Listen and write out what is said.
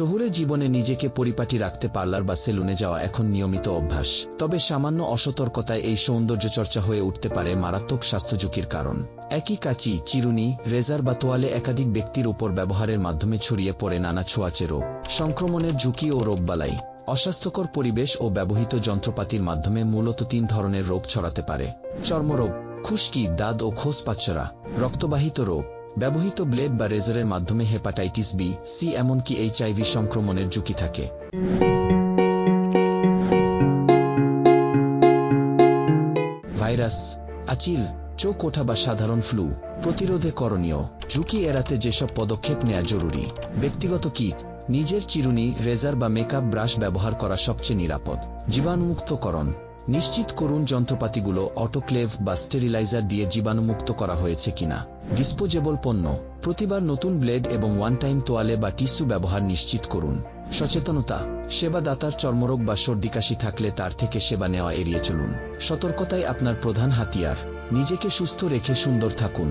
শহুরে জীবনে নিজেকে পরিপাটি রাখতে পার্লার বা সেলুনে যাওয়া এখন নিয়মিত অভ্যাস, তবে সামান্য অসতর্কতায় এই সৌন্দর্যচর্চা হয়ে উঠতে পারে মারাত্মক স্বাস্থ্য ঝুঁকির কারণ। একই কাঁচি, চিরুনি, রেজার বা তোয়ালে একাধিক ব্যক্তির উপর ব্যবহারের মাধ্যমে ছড়িয়ে পড়ে নানা ছোঁয়াচে রোগ, সংক্রমণের ঝুঁকি ও রোগবালাই। অস্বাস্থ্যকর পরিবেশ ও ব্যবহৃত যন্ত্রপাতির মাধ্যমে মূলত 3 ধরনের রোগ ছড়াতে পারে: চর্মরোগ, খুশকি, দাঁত ও খোসপাচ্ছরা; রক্তবাহিত রোগ, ব্যবহৃত ব্লেড বা রেজারের মাধ্যমে হেপাটাইটিস বি, সি এমনকি এইচআইভি সংক্রমণের ঝুঁকি থাকে। ভাইরাস, আচিল, চোখ ওঠা বা সাধারণ ফ্লু প্রতিরোধে করণীয়। ঝুঁকি এড়াতে যেসব পদক্ষেপ নেওয়া জরুরি: ব্যক্তিগত কিট, নিজের চিরুনি, রেজার বা মেকআপ ব্রাশ ব্যবহার করা সবচেয়ে নিরাপদ। জীবাণুমুক্তকরণ, নিশ্চিত করুন যন্ত্রপাতিগুলো অটোক্লেভ বা স্টেরিলাইজার দিয়ে জীবাণুমুক্ত করা হয়েছে কিনা। ডিসপোজেবল পণ্য, প্রতিবার নতুন ব্লেড এবং ওয়ান টাইম তোয়ালে বা টিস্যু ব্যবহার নিশ্চিত করুন। সচেতনতা, সেবাদাতার চর্মরোগ বা সর্দিকাশি থাকলে তার থেকে সেবা নেওয়া এড়িয়ে চলুন। সতর্কতাই আপনার প্রধান হাতিয়ার। নিজেকে সুস্থ রেখে সুন্দর থাকুন।